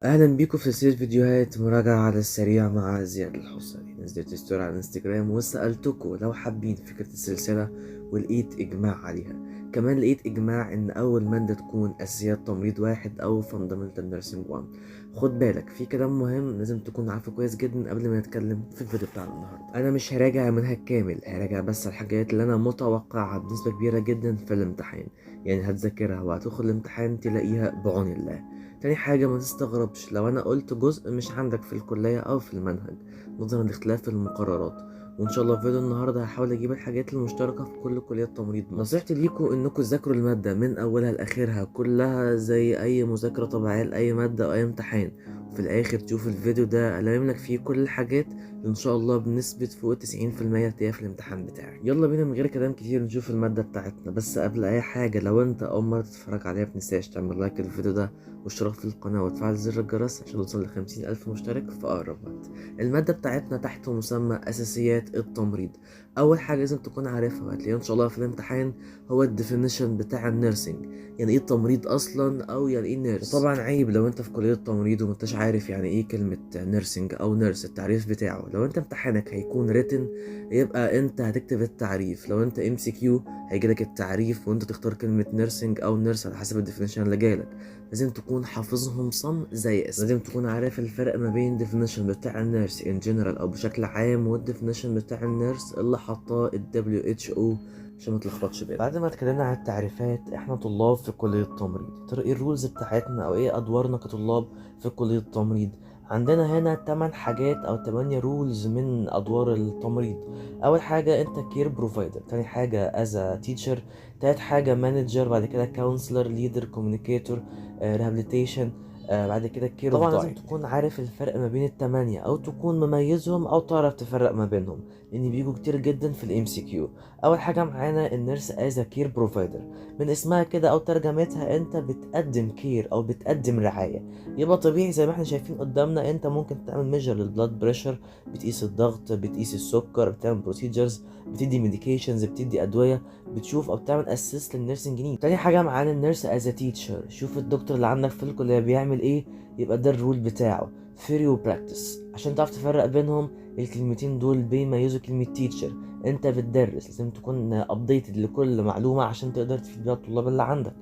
اهلا بيكم في سلسله فيديوهات مراجعه على السريع مع زياد الحصري. نزلت ستوري على الانستجرام وسالتكم لو حابين فكره السلسله، ولقيت اجماع عليها. كمان لقيت اجماع ان اول ماده تكون اساسيات تمريض واحد او فاندامنتال نيرسينج 1. خد بالك في كلام مهم لازم تكون عارفه كويس جدا قبل ما نتكلم في الفيديو بتاعنا النهارده. انا مش هراجع منهج كامل، هراجع بس الحاجات اللي انا متوقعها بنسبه كبيره جدا في الامتحان، يعني هتذاكرها وهتدخل الامتحان تلاقيها بعون الله. تاني حاجة، ما تستغربش لو أنا قلت جزء مش عندك في الكلية أو في المنهج نظرا لاختلاف المقررات. وإن شاء الله في فيديو النهاردة هحاول أجيب الحاجات المشتركة في كل كليات تمريض مصر. نصيحتي ليكم إنكم تذاكروا المادة من أولها لآخرها كلها زي أي مذاكرة طبيعية لأي مادة أو أي امتحان، وفي الآخر تشوف الفيديو ده ألمم لك فيه كل الحاجات اللي إن شاء الله بنسبة فوق 90% هتلاقيها في الامتحان بتاعك. يلا بينا من غير كلام كتير نشوف المادة بتاعتنا. بس قبل أي حاجة، لو أنت أول مرة تتفرج عليها متنساش تعمل لايك للفيديو ده واشتراك في القناة وتفعل زر الجرس عشان نوصل ل50,000 مشترك في أقرب وقت. المادة بتاعتنا تحت مسمى أساسيات التمريض. أول حاجة لازم تكون عارفها وهتلاقيها إن شاء الله في الامتحان هو الديفينيشن بتاع النيرسينج، يعني إيه التمريض أصلا أو يعني إيه نيرس. وطبعا عيب لو أنت في كلية تمريض ومنتش عارف يعني إيه كلمة نيرسينج أو نيرس التعريف بتاعه. لو أنت امتحانك هيكون ريتن يبقى أنت هتكتب التعريف، لو أنت MCQ هيجيلك التعريف وأنت تختار كلمة نيرسينج أو نيرس على حسب الديفينيشن اللي جايلك. لازم تكون حافظهم صم زي اسم، لازم تكون عارف الفرق ما بين definition بتاع النيرس in general او بشكل عام والديفينيشن بتاع النيرس اللي حطاه ال WHO عشان ما تلخبطش بينهم. بعد ما اتكلمنا عن التعريفات، احنا طلاب في كلية التمريض. ترى ايه الرولز بتاعتنا او ايه ادوارنا كطلاب في كلية التمريض؟ عندنا هنا 8 حاجات او 8 رولز من ادوار التمريض. اول حاجة انت كير بروفايدر، تاني حاجة از تيتشر، تالت حاجة مانجر، بعد كده كونسلر، ليدر، كوميونيكيتور، ريهابيليتيشن، بعد كده كير اوف. طبعا لازم تكون عارف الفرق ما بين التمانية او تكون مميزهم او تعرف تفرق ما بينهم لان بيجوا كتير جدا في الام سي كيو. اول حاجه معانا النيرس از كير بروفايدر، من اسمها كده او ترجمتها انت بتقدم كير او بتقدم رعايه. يبقى طبيعي زي ما احنا شايفين قدامنا انت ممكن تعمل ميجر للبلاد بريشر، بتقيس الضغط، بتقيس السكر، بتعمل بروسيجرز، بتدي ميديكيشنز، بتدي ادويه، بتشوف او بتعمل اسيست للنيرسنج نيد. تاني حاجه معانا النيرس از تيتشر، شوف الدكتور اللي عندك في الكليه بيعمل ايه، يبقى ده الرول بتاعه. ثيوري وبراكتس، عشان تعرف تفرق بينهم الكلمتين دول بيميزوا كلمه تيتشر. انت بتدرس لازم تكون ابديتد لكل معلومه عشان تقدر تفيد بيها الطلاب اللي عندك.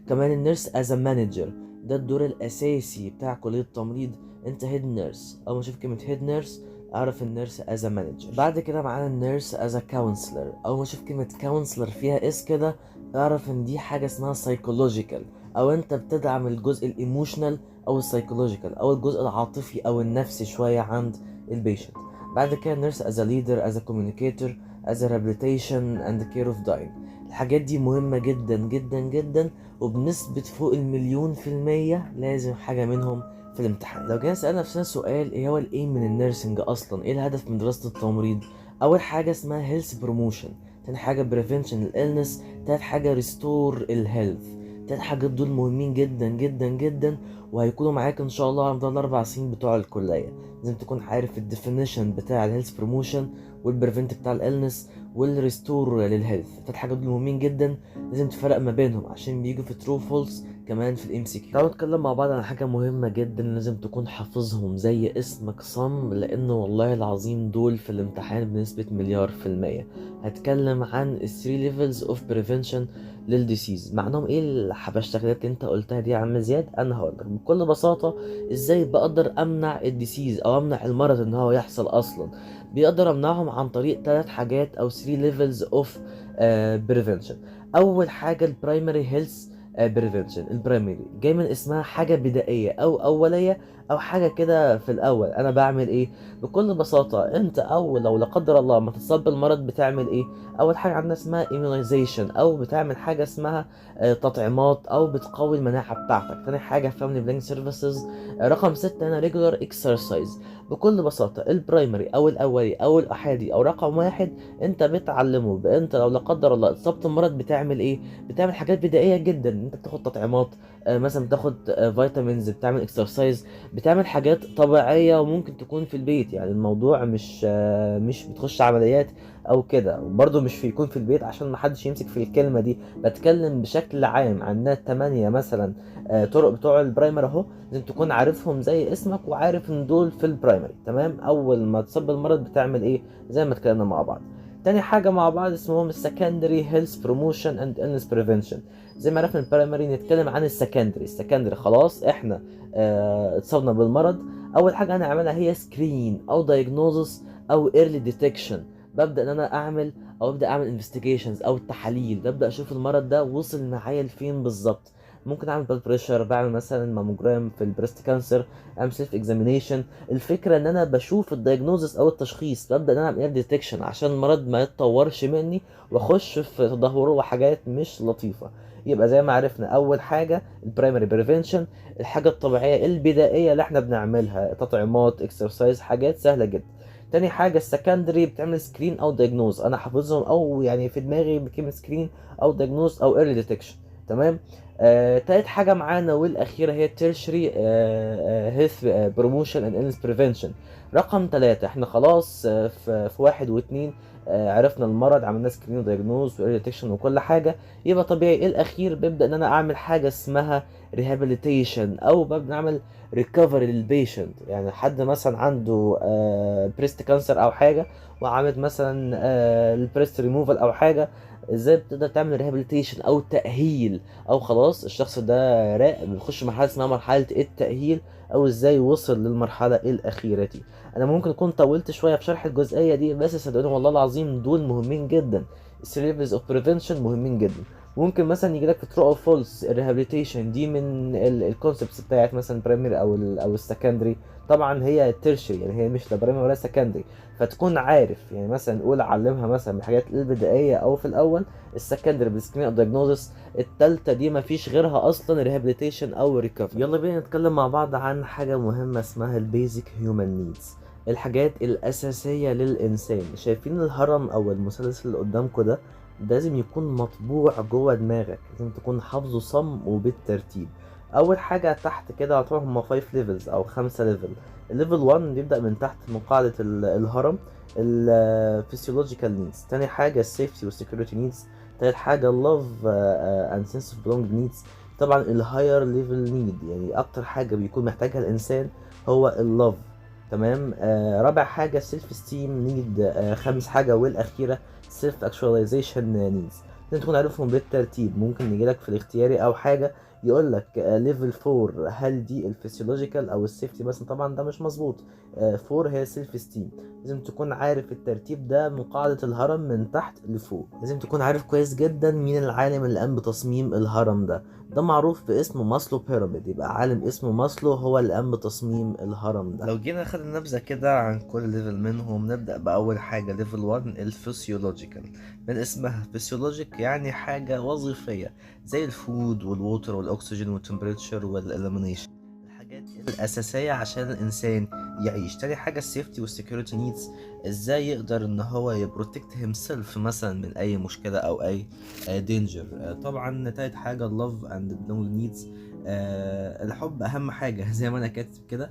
كمان النيرس از مانجر، ده الدور الاساسي بتاع كليه التمريض. انت هيد نيرس، اول ما اشوف كلمه هيد نيرس اعرف النيرس از مانجر. بعد كده معانا النيرس از كونسلر، اول ما اشوف كلمه كونسلر فيها اس كده اعرف ان دي حاجه اسمها سايكولوجيكال، او انت بتدعم الجزء الايموشنال او السايكولوجيكال او الجزء العاطفي او النفسي شويه عند البيشنت. بعد كده نيرس از ليدر، از كوميونيكيتور، از ريهابيليتيشن اند كير اوف داين. الحاجات دي مهمه جدا جدا جدا، وبنسبه فوق ال1,000,000% لازم حاجه منهم في الامتحان. لو جينا سألنا نفسنا سؤال ايه هو الايم من النيرسينج اصلا، ايه الهدف من دراسة التمريض؟ اول حاجة اسمها هيلث بروموشن، تاني حاجة بريفنشن الالنس، تالت حاجة ريستور الهيلث. تلات حاجات دول مهمين جدا جدا جدا وهيكونوا معاك ان شاء الله على مدار ال4 سنين بتوع الكلية. لازم تكون عارف الديفينيشن بتاع الهيلث بروموشن والبريفنت بتاع الالنس والريستور للهيلث. التلات حاجات دول مهمين جدا، لازم تفرق ما بينهم عشان بيجوا في ترو فولس كمان في الام سي كيو. تعالوا نتكلم مع بعض عن حاجه مهمه جدا لازم تكون حافظهم زي اسمك صم، لان والله العظيم دول في الامتحان بنسبه 1,000,000,000%. هتكلم عن ال 3 levels of prevention للديسيز. معناهم ايه الحبشتكنات اللي انت قلتها دي يا عم زياد؟ انا هقولك بكل بساطه ازاي بقدر امنع الديسيز او امنع المرض ان هو يحصل اصلا. بيقدر امنعهم عن طريق 3 حاجات او 3 levels of prevention. اول حاجه البرايمري هيلث بريفنشن. البرايمري جاي من اسمها حاجه بدائيه او اوليه او حاجه كده في الاول. انا بعمل ايه؟ بكل بساطه انت اول لو لا قدر الله ما تصاب بالمرض بتعمل ايه؟ اول حاجه عندنا اسمها immunization او بتعمل حاجه اسمها تطعيمات او بتقوي المناعه بتاعتك. تاني حاجه family planning services. رقم 6 هنا regular exercise. بكل بساطه البرايمري او الاولي او الاحادي او رقم واحد انت بتعلمه بانت لو لا قدر الله اتصبت المرض بتعمل ايه؟ بتعمل حاجات بدائيه جدا، انت بتاخد تطعيمات، مثلا بتاخد فيتامينز، بتعمل اكسرسايز، بتعمل حاجات طبيعيه وممكن تكون في البيت. يعني الموضوع مش بتخش عمليات او كده، وبرضه مش يكون في البيت عشان ما حدش يمسك في الكلمه دي. بتكلم بشكل عام عن 8 مثلا طرق بتوع البرايمر اهو، لازم تكون عارفهم زي اسمك وعارف ان دول في البرايمري. تمام، اول ما تصاب بالمرض بتعمل ايه زي ما اتكلمنا مع بعض. تاني حاجة مع بعض اسمهم السكندري هيلث بروموشن اند illness بريفنشن. زي ما عرفنا البرايمري نتكلم عن السكندري خلاص احنا اتصابنا بالمرض. اول حاجة هنعملها هي سكرين او دايجنوزس او ايرلي ديتكشن. ببدأ ان انا ابدا اعمل انفستيجيشنز او تحاليل، ببدأ اشوف المرض ده وصل معايا لفين بالظبط. ممكن اعمل بلاد بريشر، بعمل مثلا ماموجرام في البريست كانسر، اعمل سيلف اكزامينيشن. الفكره ان انا بشوف الدايجنوزس او التشخيص، ببدا ان انا اعمل ديتكشن عشان المرض ما يتطورش مني واخش في تدهوره وحاجات مش لطيفه. يبقى زي ما عرفنا اول حاجه البرايمري بريفنشن، الحاجه الطبيعيه البدائيه اللي احنا بنعملها، تطعيمات، اكسرسايز، حاجات سهله جدا. تاني حاجة السكندري بتعمل سكرين او دايجنوز، انا حافظهم او يعني في دماغي بكلمة سكرين او دايجنوز او ايرلي ديتكشن. تمام. تالت حاجة معانا والأخيرة هي tertiary health promotion and illness prevention. رقم 3 احنا خلاص في 1 و2 عرفنا المرض، عملنا سكرين ودايجنوز وايرلي ديتكشن وكل حاجة. يبقى طبيعي ايه الأخير ببدأ إن أنا أعمل حاجة اسمها rehabilitation أو ببدأ أعمل ريكفري للبيشنت. يعني حد مثلا عنده بريست كانسر أو حاجة وعملت مثلا البريست ريموفال أو حاجة، ازاي بتقدر تعمل ريهابيليتيشن او تأهيل، او خلاص الشخص ده راق بنخش مرحله اسمها مرحله التأهيل، او ازاي وصل للمرحله الاخيره دي. انا ممكن اكون طولت شويه في شرح الجزئيه دي، بس صدقوني والله العظيم دول مهمين جدا. السيرفيس اوف بريفنشن مهمين جدا. ممكن مثلا يجي لك في ترو او فولس الريهابيليتيشن دي من الكونسبتس بتاعت مثلا برايمري او السكندري. طبعا هي تيرشري، يعني هي مش لا برايمري ولا سكندري. فتكون عارف يعني مثلا نقول علمها مثلا من الحاجات البدائيه او في الاول السكندري بالسكرين او دايجنوزس. التالتة دي مفيش غيرها اصلا ريهابيليتيشن او ريكفري. يلا بينا نتكلم مع بعض عن حاجة مهمة اسمها البيزك هيومن نيدز، الحاجات الاساسية للانسان. شايفين الهرم او المثلث اللي قدامكم ده؟ ده لازم يكون مطبوع جوه دماغك، لازم تكون حافظه صم وبالترتيب. اول حاجة تحت كده يعتبر هما 5 ليفلز او 5 ليفل. الليفل 1 بيبدأ من تحت من قاعدة الهرم، الفسيولوجيكال نيدز. تاني حاجة السيفتي والسكيورتي نيدز. تالت حاجة love and sense of belonging needs. طبعا الهاير ليفل نيد يعني اكتر حاجة بيكون محتاجها الانسان هو اللوف. تمام. رابع حاجة self esteem need. خامس حاجة والاخيرة self actualization needs. لازم تكون عارفهم بالترتيب. ممكن يجيلك في الاختياري او حاجة يقول لك ليفل 4 هل دي الفسيولوجيكال او السيفتي مثلا، طبعا ده مش مظبوط. 4 هي سيلف استيم. لازم تكون عارف الترتيب ده من قاعدة الهرم من تحت لفوق. لازم تكون عارف كويس جدا مين العالم اللي قام بتصميم الهرم ده. ده معروف باسمه ماسلو بيراميد، يبقى عالم اسمه ماسلو هو اللي قام بتصميم الهرم ده. لو جينا خدنا نبذة كده عن كل ليفل منهم، نبدأ بأول حاجة ليفل 1 الفسيولوجيكال. من اسمها فسيولوجيك يعني حاجة وظيفية زي الفود والووتر والاكسجين والتمبريتشر والاليمينيشن، الحاجات الاساسيه عشان الانسان يعيش. تاني حاجه السيفتي والسكيورتي نيدز، ازاي يقدر ان هو يبروتكت هيم سيلف مثلا من اي مشكله او اي دينجر. طبعا تالت حاجه اللوف اند بلونج نيدز، الحب اهم حاجه زي ما انا كاتب كده.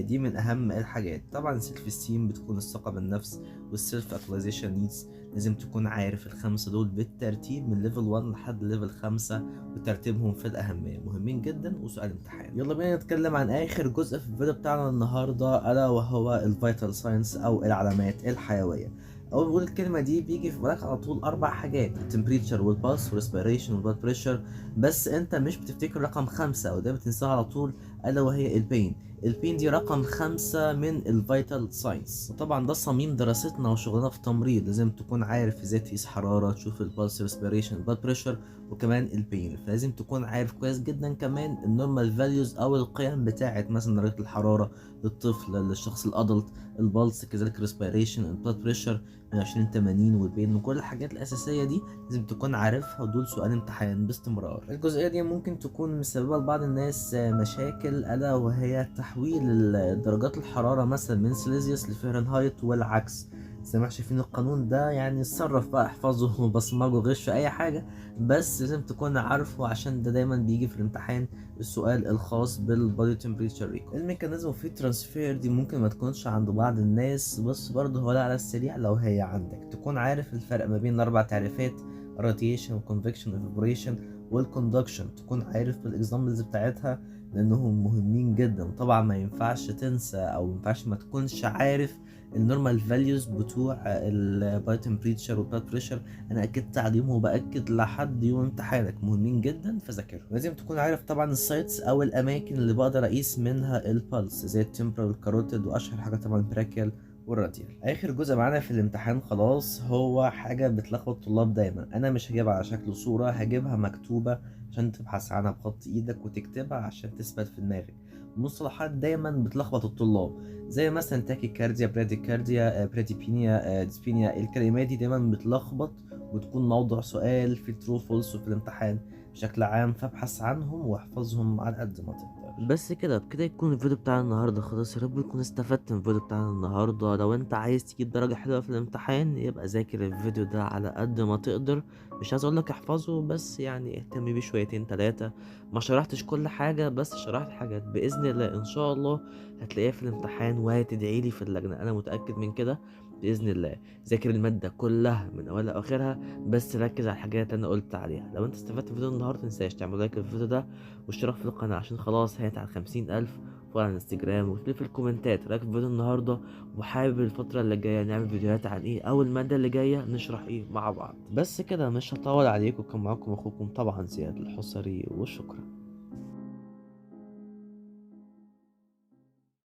دي من اهم الحاجات. طبعا السيلف استيم بتكون الثقه بالنفس، والسيلف اكتواليزيشن نيدز لازم تكون عارف الخمسة دول بالترتيب من ليفل 1 لحد ليفل 5 وترتيبهم في الأهمية، مهمين جدا وسؤال امتحان. يلا بينا نتكلم عن آخر جزء في الفيديو بتاعنا النهاردة، ألا وهو الفيتال ساينس أو العلامات الحيوية. أول ما بقول الكلمة دي بيجي في بالك على طول 4 حاجات: التمبريتشر والبالس والريسبيريشن والبلاد بريشر، بس أنت مش بتفتكر رقم 5 وده بتنساها على طول، ألا وهي البين. البين دي رقم 5 من الفيتال ساينس. طبعا ده صميم دراستنا وشغلنا في التمريض، لازم تكون عارف ازاي تقيس حرارة، تشوف البلس، ريسبيريشن، البلاد بريشر، وكمان البين. فلازم تكون عارف كويس جدا كمان النورمال فاليوز او القيم بتاعه مثلا درجة الحرارة للطفل، للشخص الادلت، البلس كذلك، ريسبيريشن، البلاد بريشر من 20-80، والبين، وكل الحاجات الاساسية دي لازم تكون عارفها، ودول سؤال امتحان باستمرار. الجزئية دي ممكن تكون مسببة لبعض الناس مشاكل، الا وهي تحويل درجات الحرارة مثلا من سيليزيوس لفahrenheit والعكس. زي ما احنا شايفين القانون ده، يعني اتصرف بقى، احفظه بصمجه غش اي حاجة، بس لازم تكون عارفه عشان ده دايما بيجي في الامتحان، السؤال الخاص بالبادي تمبريتشر ريكورد. الميكانيزم في ترانسفير دي ممكن ما تكونش عند بعض الناس، بس برضه هو ده على السريع لو هي عندك تكون عارف الفرق ما بين الاربع تعريفات: radiation وconvection وevaporation والconduction، تكون عارف بالاكزامبلز بتاعتها لانهم مهمين جدا. طبعا ما ينفعش تنسى او ما ينفعش ما تكونش عارف النورمال فاليوز بتوع البادي تمبريتشر والبلاد بريشر. انا اكدت عليهم وباكد لحد يوم امتحانك، مهمين جدا فذاكرهم. لازم تكون عارف طبعا السايتس او الاماكن اللي بقدر اقيس منها البلس، زي التمبرال والكاروتيد، واشهر حاجه طبعا البراكيال والراديال. اخر جزء معانا في الامتحان خلاص هو حاجه بتلخبط الطلاب دايما، انا مش هجيبها على شكل صوره، هجيبها مكتوبه عشان تبحث عنها بخط ايدك وتكتبها عشان تثبت في دماغك. مصطلحات دايما بتلخبط الطلاب، زي مثلا تاكي كارديا، براديكارديا، براديبينيا، ديسبينيا. الكلمات دي دايما بتلخبط وتكون موضوع سؤال في ترو فولس في الامتحان بشكل عام، فابحث عنهم واحفظهم على قد ما تقدر. بس كده بكده يكون الفيديو بتاعنا النهارده خلاص. يا رب تكون استفدت من الفيديو بتاعنا النهارده. لو انت عايز تجيب درجه حلوه في الامتحان يبقى ذاكر الفيديو ده على قد ما تقدر. مش عايز اقولك احفظه، بس يعني اهتم بيه شويتين تلاتة. ما شرحتش كل حاجه، بس شرحت حاجات باذن الله ان شاء الله هتلاقيها في الامتحان وهتدعيلي في اللجنه، انا متاكد من كده باذن الله. ذاكر الماده كلها من اولها لاخرها، بس ركز على الحاجات اللي انا قلت عليها. لو انت استفدت من الفيديو النهارده متنساش تعمل لايك للفيديو ده واشتراك في القناه عشان خلاص هات على 50,000. وعلى الانستجرام، واكتب في الكومنتات رايك في الفيديو النهارده، وحابب الفتره اللي جايه نعمل فيديوهات عن ايه، او الماده اللي جايه نشرح ايه مع بعض. بس كده مش هطول عليكم، كان معاكم اخوكم طبعا زياد الحصري، وشكرا.